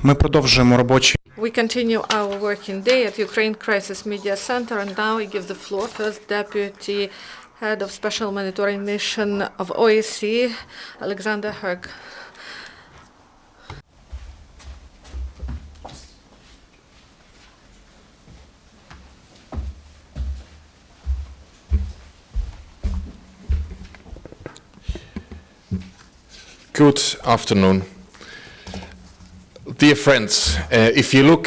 Ми продовжуємо робочий. We continue our working day at Ukraine Crisis Media Center, and now I give the floor first Deputy Head of Special Monitoring Mission of OSCE, Alexander Herg. Good afternoon. Dear friends, if you look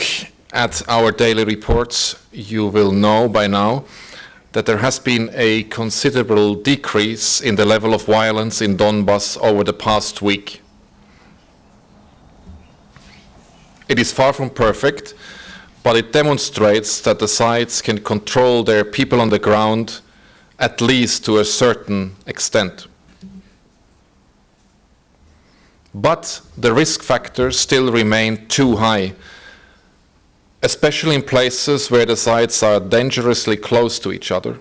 at our daily reports, you will know by now that there has been a considerable decrease in the level of violence in Donbas over the past week. It is far from perfect, but it demonstrates that the sides can control their people on the ground, at least to a certain extent. But the risk factors still remain too high, especially in places where the sites are dangerously close to each other.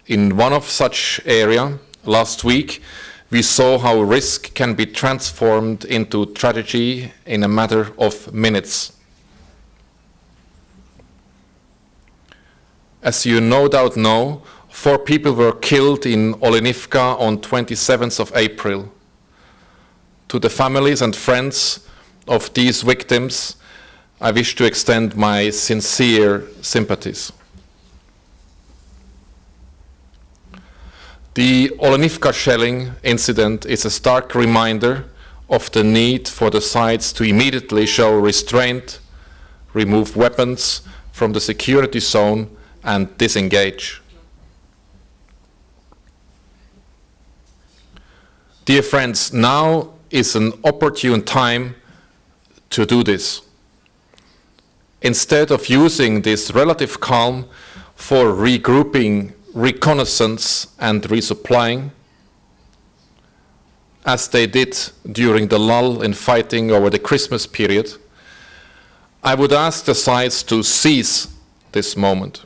In one of such areas, last week, we saw how risk can be transformed into tragedy in a matter of minutes. As you no doubt know, 4 people were killed in Olenivka on 27th of April. To the families and friends of these victims, I wish to extend my sincere sympathies. The Olenivka shelling incident is a stark reminder of the need for the sides to immediately show restraint, remove weapons from the security zone, and disengage. Dear friends, now is an opportune time to do this. Instead of using this relative calm for regrouping, reconnaissance, and resupplying, as they did during the lull in fighting over the Christmas period, I would ask the sides to seize this moment.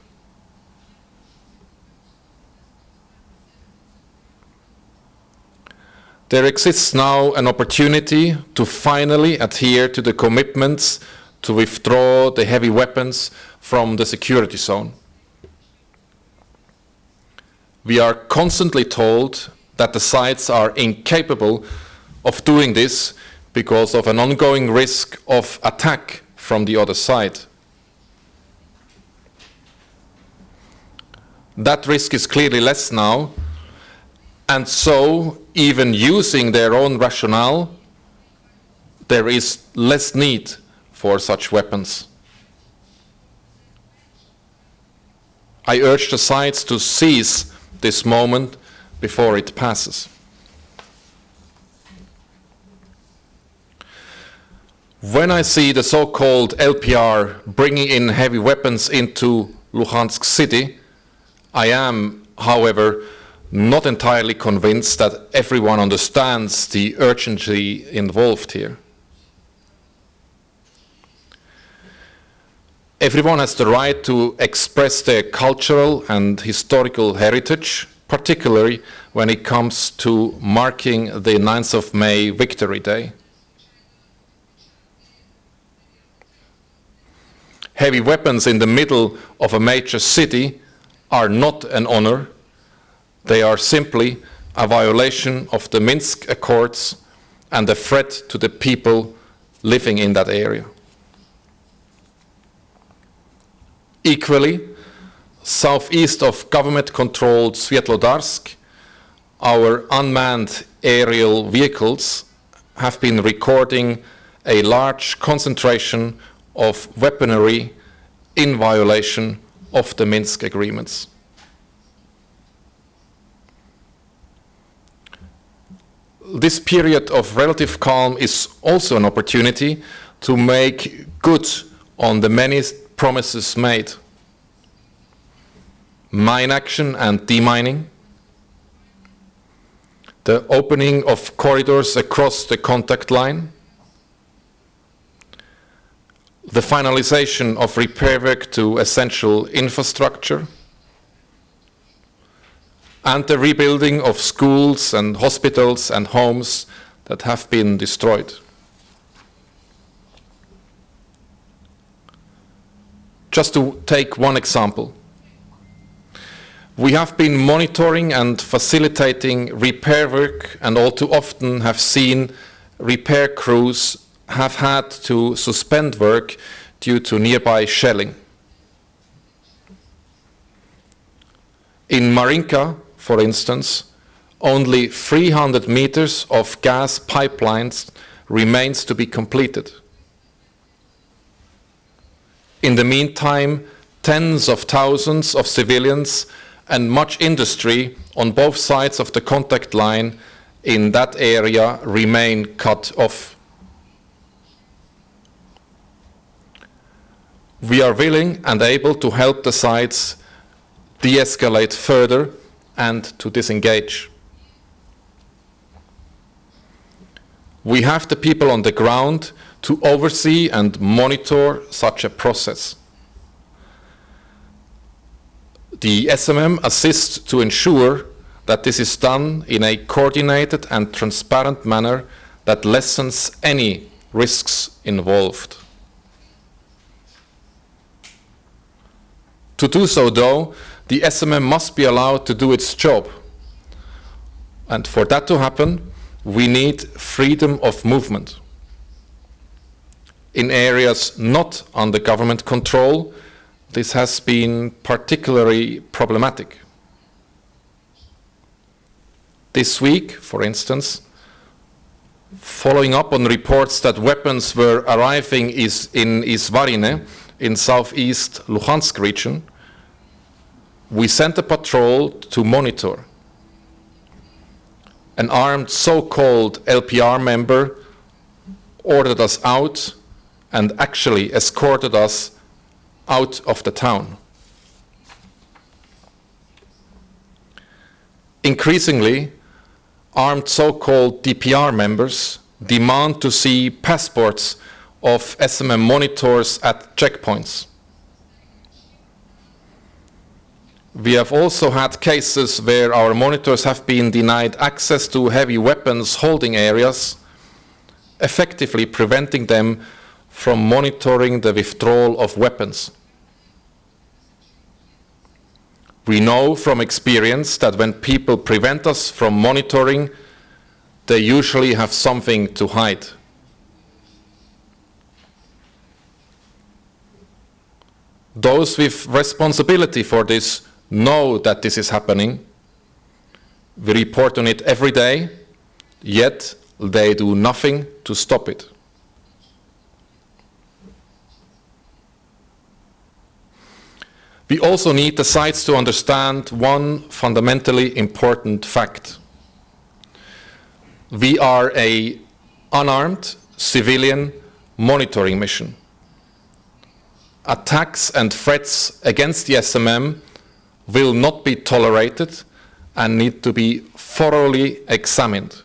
There exists now an opportunity to finally adhere to the commitments to withdraw the heavy weapons from the security zone. We are constantly told that the sides are incapable of doing this because of an ongoing risk of attack from the other side. That risk is clearly less now, and so, even using their own rationale, there is less need for such weapons. I urge the sides to seize this moment before it passes. When I see the so-called LPR bringing in heavy weapons into Luhansk city, I am, however, not entirely convinced that everyone understands the urgency involved here. Everyone has the right to express their cultural and historical heritage, particularly when it comes to marking the 9th of May Victory Day. Heavy weapons in the middle of a major city are not an honor. They are simply a violation of the Minsk Accords and a threat to the people living in that area. Equally, southeast of government-controlled Svetlodarsk, our unmanned aerial vehicles have been recording a large concentration of weaponry in violation of the Minsk agreements. This period of relative calm is also an opportunity to make good on the many promises made. Mine action and demining, the opening of corridors across the contact line, the finalization of repair work to essential infrastructure, and the rebuilding of schools and hospitals and homes that have been destroyed. Just to take one example. We have been monitoring and facilitating repair work, and all too often have seen repair crews have had to suspend work due to nearby shelling. In Marinka, for instance, only 300 meters of gas pipelines remains to be completed. In the meantime, tens of thousands of civilians and much industry on both sides of the contact line in that area remain cut off. We are willing and able to help the sides de-escalate further and to disengage. We have the people on the ground to oversee and monitor such a process. The SMM assists to ensure that this is done in a coordinated and transparent manner that lessens any risks involved. To do so, though, the SMM must be allowed to do its job. And for that to happen, we need freedom of movement. In areas not under government control, this has been particularly problematic. This week, for instance, following up on reports that weapons were arriving in Izvarine, in southeast Luhansk region, we sent a patrol to monitor. An armed so-called LPR member ordered us out and actually escorted us out of the town. Increasingly, armed so-called DPR members demand to see passports of SMM monitors at checkpoints. We have also had cases where our monitors have been denied access to heavy weapons holding areas, effectively preventing them from monitoring the withdrawal of weapons. We know from experience that when people prevent us from monitoring, they usually have something to hide. Those with responsibility for this know that this is happening. We report on it every day, yet they do nothing to stop it. We also need the sides to understand one fundamentally important fact. We are an unarmed civilian monitoring mission. Attacks and threats against the SMM will not be tolerated and need to be thoroughly examined.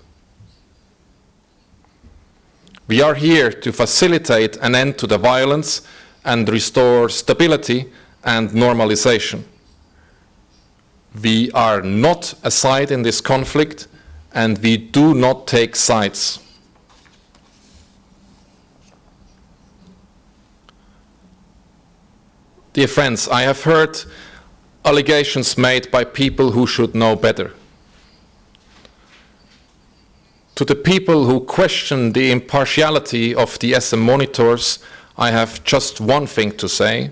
We are here to facilitate an end to the violence and restore stability and normalization. We are not a side in this conflict, and we do not take sides. Dear friends, I have heard allegations made by people who should know better. To the people who question the impartiality of the SM monitors, I have just one thing to say.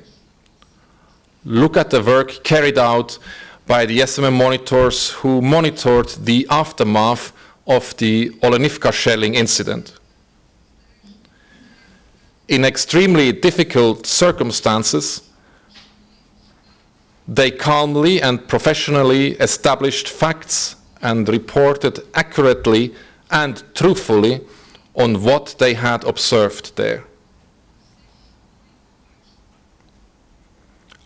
Look at the work carried out by the SMM monitors who monitored the aftermath of the Olenivka shelling incident. In extremely difficult circumstances, they calmly and professionally established facts and reported accurately and truthfully on what they had observed there.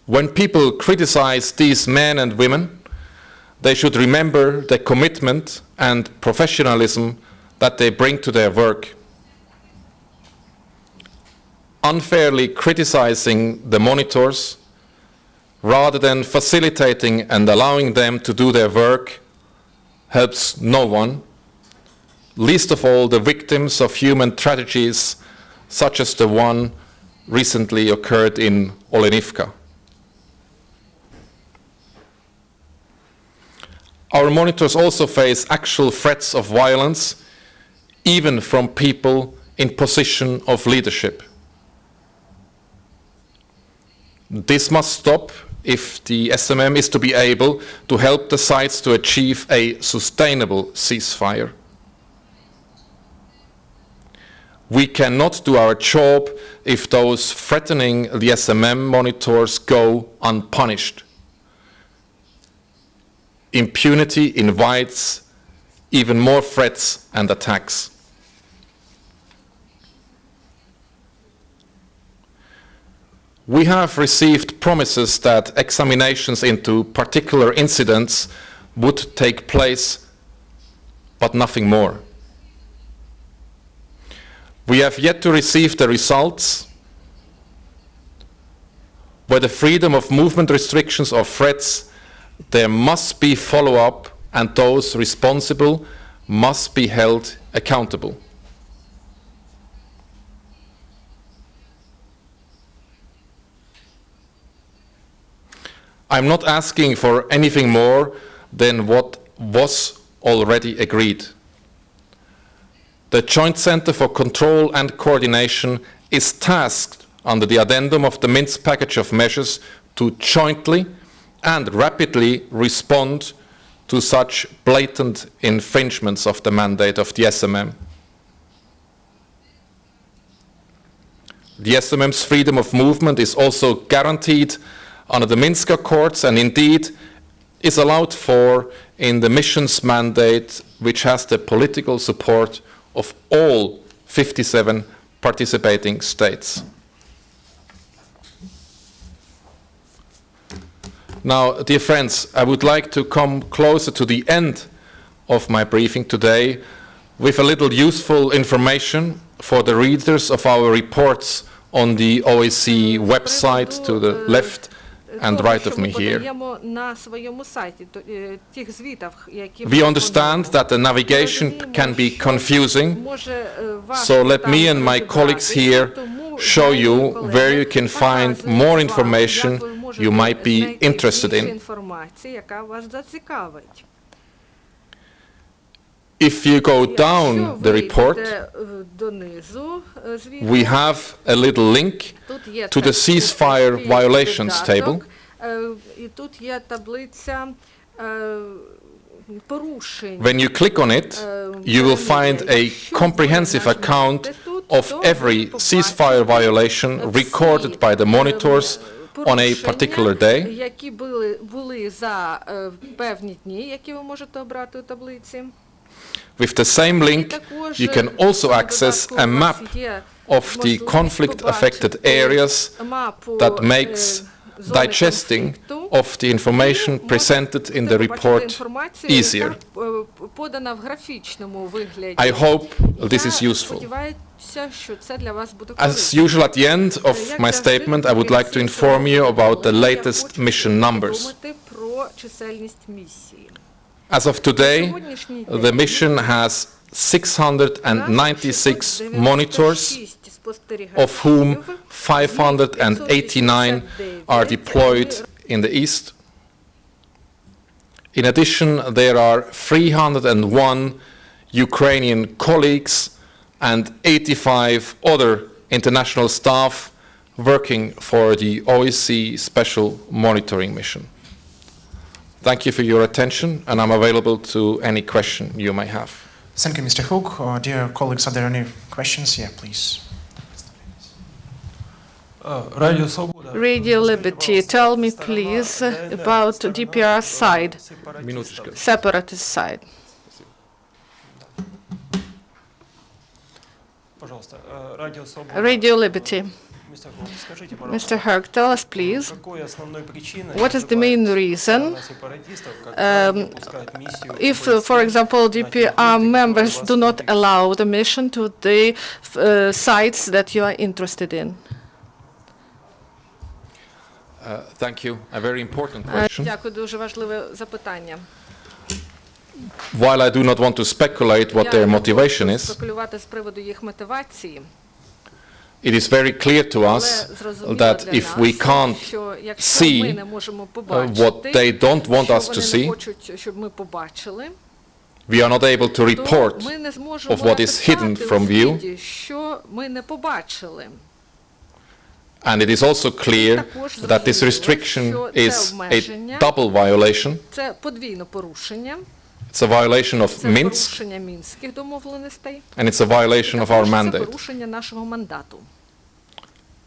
When people criticize these men and women, they should remember the commitment and professionalism that they bring to their work. Unfairly criticizing the monitors, rather than facilitating and allowing them to do their work, helps no one, least of all the victims of human tragedies such as the one recently occurred in Olenivka. Our monitors also face actual threats of violence, even from people in position of leadership. This must stop if the SMM is to be able to help the sides to achieve a sustainable ceasefire. We cannot do our job if those threatening the SMM monitors go unpunished. Impunity invites even more threats and attacks. We have received promises that examinations into particular incidents would take place, but nothing more. We have yet to receive the results where the freedom of movement restrictions or threats. There must be follow-up, and those responsible must be held accountable. I'm not asking for anything more than what was already agreed. The Joint Center for Control and Coordination is tasked under the addendum of the Minsk package of measures to jointly and rapidly respond to such blatant infringements of the mandate of the SMM. The SMM's freedom of movement is also guaranteed under the Minsk Accords and indeed is allowed for in the mission's mandate, which has the political support of all 57 participating states. Now, dear friends, I would like to come closer to the end of my briefing today with a little useful information for the readers of our reports on the OSCE website to the left and right of me here. We understand that the navigation can be confusing, so let me and my colleagues here show you where you can find more information you might be interested in. If you go down the report, we have a little link to the ceasefire violations table. When you click on it, you will find a comprehensive account of every ceasefire violation recorded by the monitors on a particular day. With the same link, you can also access a map of the conflict-affected areas that makes digesting of the information presented in the report easier. I hope this is useful. As usual, at the end of my statement, I would like to inform you about the latest mission numbers. As of today, the mission has 696 monitors, of whom 589 are deployed in the east. In addition, there are 301 Ukrainian colleagues and 85 other international staff working for the OSCE Special Monitoring Mission. Thank you for your attention, and I'm available to any question you may have. Thank you, Mr. Hook. Dear colleagues, are there any questions? Yeah, please. Radio Liberty, tell me please about DPR side, separatist side. Radio Liberty. Mr. Herc, tell us please, what is the main reason if, for example, DPR members do not allow the mission to the sites that you are interested in? Thank you. A very important question. Дякую, дуже важливе запитання. While I do not want to speculate what their motivation is, спекулювати з приводу їх мотивації. it is very clear to us that if we can't see what they don't want us to see, we are not able to report of what is hidden from view. And it is also clear that this restriction is a double violation. It's a violation of Minsk, and it's a violation of our mandate.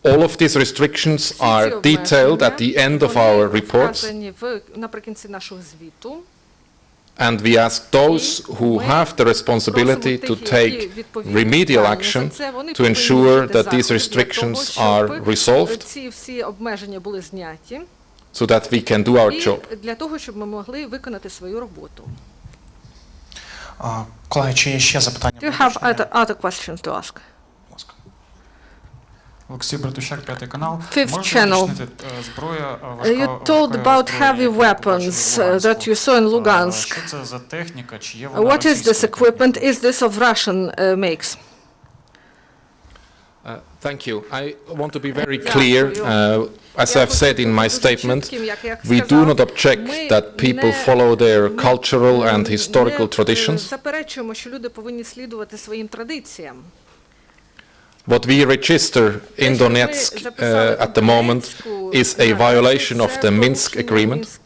All of these restrictions are detailed at the end of our reports, and we ask those who have the responsibility to take remedial action to ensure that these restrictions are resolved so that we can do our job. Колеги, чи є ще запитання? Do you have other questions to ask? Олексій Братущак, 5 канал. Fifth channel. You told about heavy weapons that you saw in Lugansk. Що це за техніка? Чи є вона What is this equipment? Is this of Russian makes? Thank you. I want to be very clear. As I've said in my statement, we do not object that people follow their cultural and historical traditions. Заперечуємо, що люди повинні слідувати своїм традиціям. What we register in Donetsk at the moment is a violation of the Minsk agreement,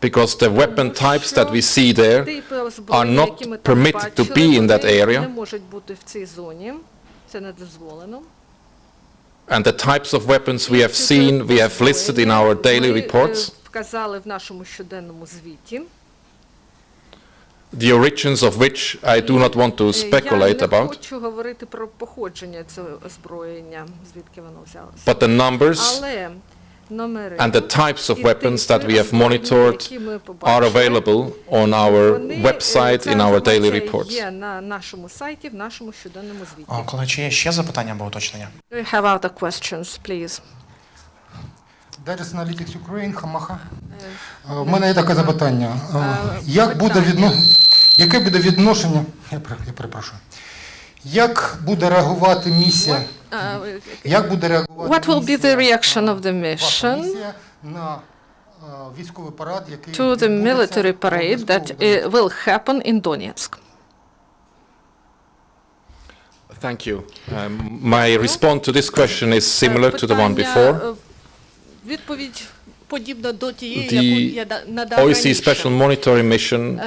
because the weapon types that we see there are not permitted to be in that area, and the types of weapons we have seen, we have listed in our daily reports. The origins of which I do not want to speculate about, but the numbers and the types of weapons that we have monitored are available on our website in our daily reports. Колеги, чи є ще запитання або уточнення? Do you have other questions, please? Darius Analytics Ukraine, Хамаха. У мене є таке запитання. Яке буде відношення, я перепрошую, як буде реагувати місія, What will be the reaction of the mission на військовий парад, який to the military parade that will happen in Donetsk? Thank you. My response to this question is similar to the one before. Відповідь подібна до тієї, The яку я надав OSCE Special Monitoring Mission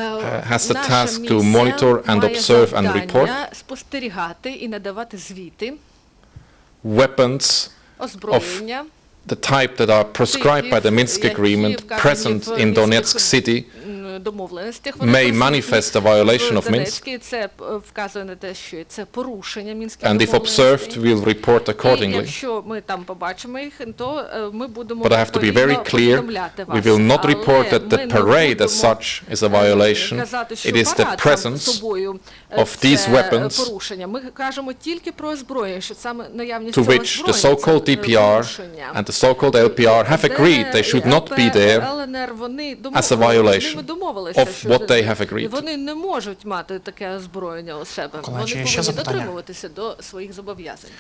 has the task to monitor and observe and report спостерігати і надавати звіти, weapons озброєння, the type that are prescribed by the Minsk agreement present in Donetsk city домовленостях. may manifest a violation of Minsk, Це вказує на те, що це порушення мінських and if observed, we'll report І accordingly. якщо ми там побачимо їх, то ми будемо But I have to be very clear, we will not report that the parade as such is a violation. It is the presence of these weapons порушення. Ми кажемо тільки про озброєння, що саме наявність to цього which the озброєння so-called це DPR порушення. and the so-called LPR have agreed they should not be there as a violation of what they have agreed. Вони не можуть мати таке озброєння у себе. Вони чи є ще повинні запитання? дотримуватися до своїх зобов'язань.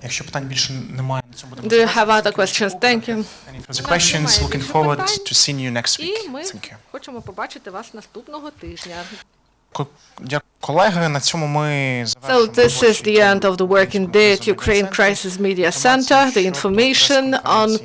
Якщо питань більше немає, на цьому будемо Do you have завершувати. other questions? Thank you. Any further questions? Looking forward to seeing you next І week. ми Thank you. хочемо побачити вас наступного тижня. Дякую, колеги. На цьому ми So завершуємо this is the end of the working day at Ukraine Crisis Media Center. The information on